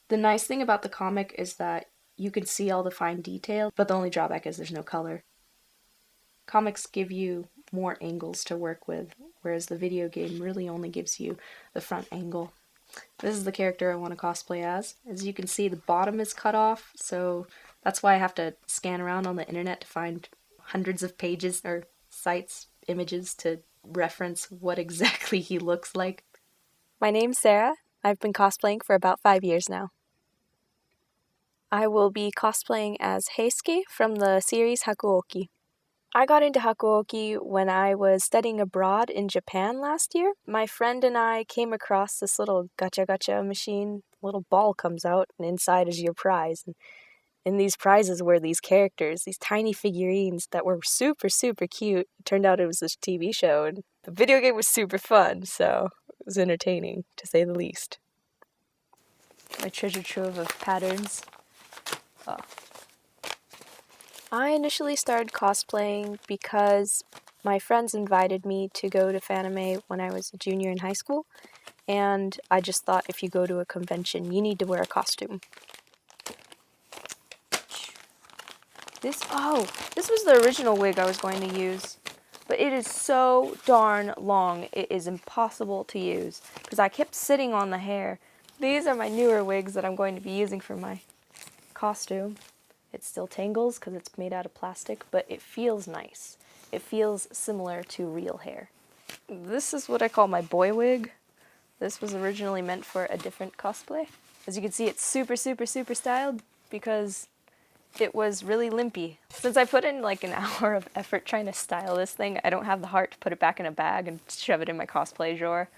The nice thing about the comic is that you can see all the fine detail, but the only drawback is there's no color. Comics give you more angles to work with, whereas the video game really only gives you the front angle. This is the character I want to cosplay as. As you can see, the bottom is cut off, so that's why I have to scan around on the internet to find hundreds of pages or sites, images to reference what exactly he looks like. My name's Sarah. I've been cosplaying for about 5 years now. I will be cosplaying as Heisuke from the series Hakuoki. I got into Hakuoki when I was studying abroad in Japan last year. My friend and I came across this little gacha machine. A little ball comes out, and inside is your prize. And these prizes were these characters, these tiny figurines that were super, super cute. It turned out it was this TV show, and the video game was super fun, so it was entertaining, to say the least. My treasure trove of patterns. Oh. I initially started cosplaying because my friends invited me to go to Fanime when I was a junior in high school, and I just thought if you go to a convention, you need to wear a costume. This was the original wig I was going to use, but it is so darn long, it is impossible to use, because I kept sitting on the hair. These are my newer wigs that I'm going to be using for my costume. It still tangles because it's made out of plastic, but it feels nice. It feels similar to real hair. This is what I call my boy wig. This was originally meant for a different cosplay. As you can see, it's super, super, super styled because it was really limpy. Since I put in like an hour of effort trying to style this thing, I don't have the heart to put it back in a bag and shove it in my cosplay drawer.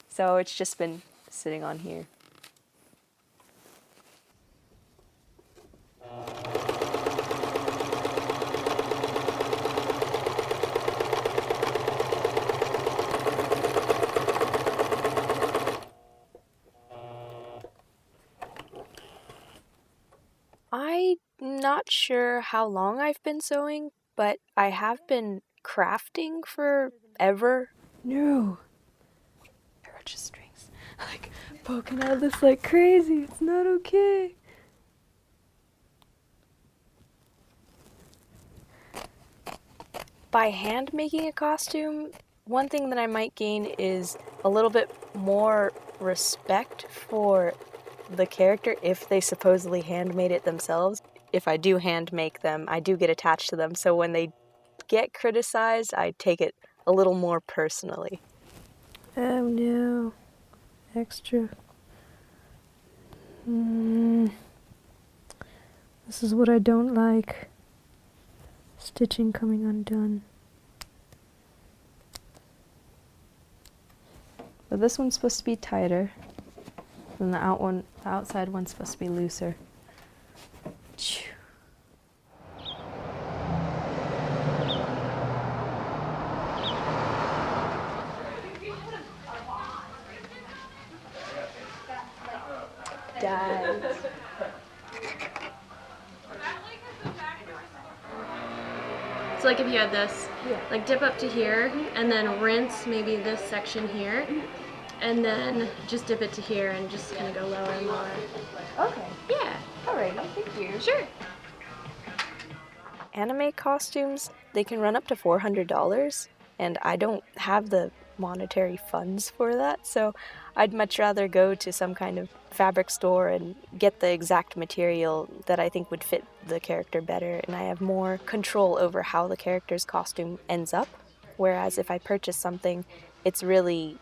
So it's just been sitting on here. I'm not sure how long I've been sewing, but I have been crafting forever. No. There are just strings like poking out of this like crazy. It's not okay. By hand making a costume, one thing that I might gain is a little bit more respect for the character if they supposedly handmade it themselves. If I do hand make them, I do get attached to them, so when they get criticized, I take it a little more personally. Oh no. Extra. This is what I don't like. Stitching coming undone. But this one's supposed to be tighter, and the outside one's supposed to be looser. Dies. So like if you had this, like dip up to here and then rinse maybe this section here and then just dip it to here and just kind of go lower and lower. Okay. Yeah. Alrighty, thank you. Sure. Anime costumes, they can run up to $400, and I don't have the monetary funds for that, so I'd much rather go to some kind of fabric store and get the exact material that I think would fit the character better, and I have more control over how the character's costume ends up, whereas if I purchase something, it's really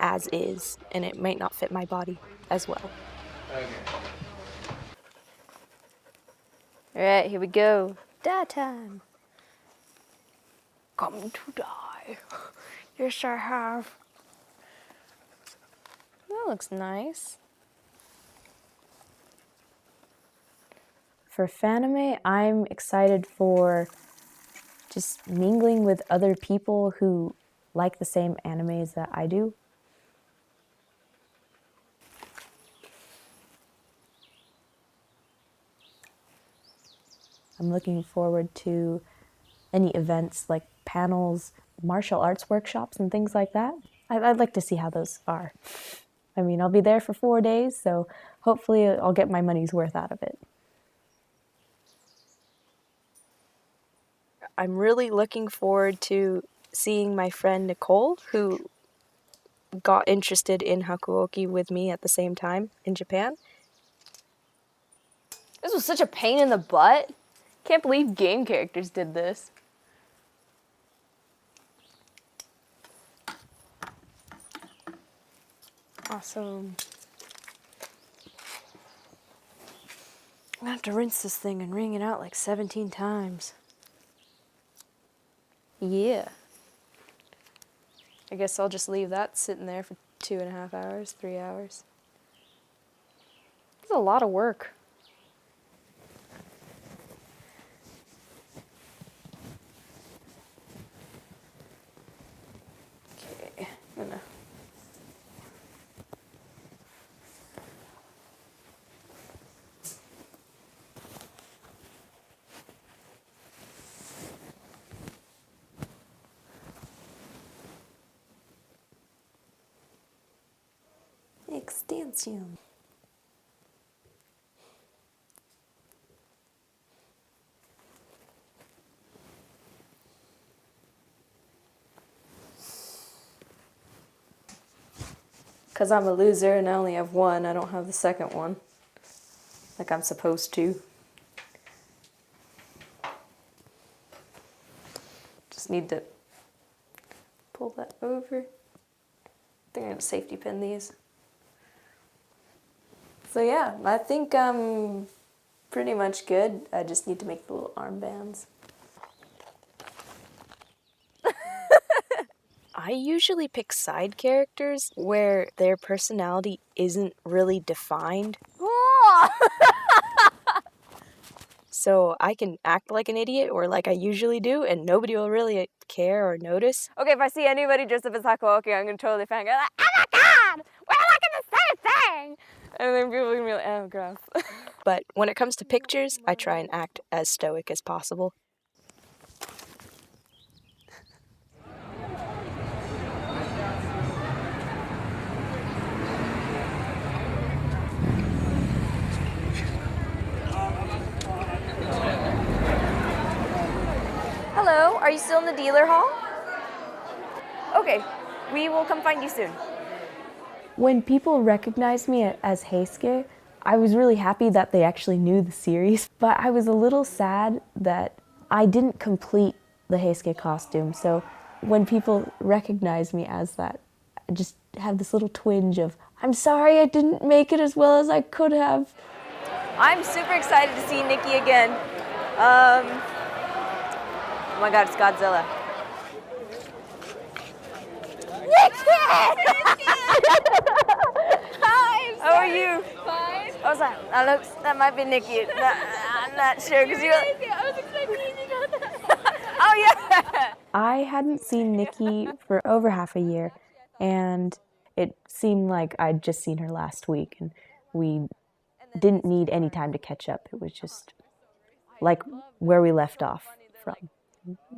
as is, and it might not fit my body as well. Okay. Alright, here we go. Die time. Come to die. Yes, I have. That looks nice. For Fanime, I'm excited for just mingling with other people who like the same animes that I do. I'm looking forward to any events like panels, martial arts workshops, and things like that. I'd like to see how those are. I mean, I'll be there for 4 days, so hopefully I'll get my money's worth out of it. I'm really looking forward to seeing my friend Nicole, who got interested in Hakuoki with me at the same time in Japan. This was such a pain in the butt. Can't believe game characters did this. Awesome. I'm gonna have to rinse this thing and wring it out like 17 times. Yeah. I guess I'll just leave that sitting there for 2.5 hours, 3 hours. It's a lot of work. Okay, I'm gonna... Extension. Because I'm a loser and I only have one, I don't have the second one. Like I'm supposed to. Just need to pull that over. I think I'm gonna safety pin these. So yeah, I think I'm pretty much good. I just need to make the little armbands. I usually pick side characters where their personality isn't really defined. So I can act like an idiot or like I usually do and nobody will really care or notice. Okay, if I see anybody dressed up as Hakuoki, I'm gonna totally fangirl. Like, oh my god! We're looking the same thing! And then people are gonna be like, oh, gross. But when it comes to pictures, I try and act as stoic as possible. Hello, are you still in the dealer hall? Okay, we will come find you soon. When people recognized me as Heisuke, I was really happy that they actually knew the series, but I was a little sad that I didn't complete the Heisuke costume. So when people recognized me as that, I just have this little twinge of, I'm sorry I didn't make it as well as I could have. I'm super excited to see Nikki again. Oh my god, it's Godzilla. Nikki! Hi, how are you? Fine. I was like, that might be Nikki. I'm not sure because you're like, I was expecting you to know that. Oh yeah. I hadn't seen Nikki for over half a year, and it seemed like I'd just seen her last week, and we didn't need any time to catch up. It was just like where we left off from.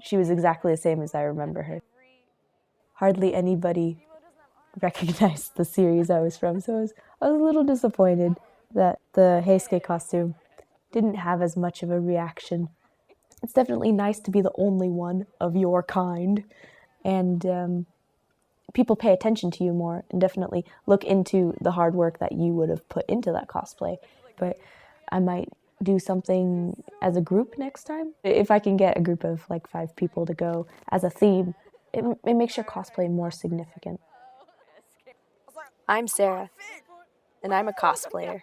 She was exactly the same as I remember her. Hardly anybody recognized the series I was from, so I was a little disappointed that the Heisuke costume didn't have as much of a reaction. It's definitely nice to be the only one of your kind, and people pay attention to you more and definitely look into the hard work that you would have put into that cosplay. But I might do something as a group next time. If I can get a group of like 5 people to go as a theme, it makes your cosplay more significant. I'm Sarah, and I'm a cosplayer.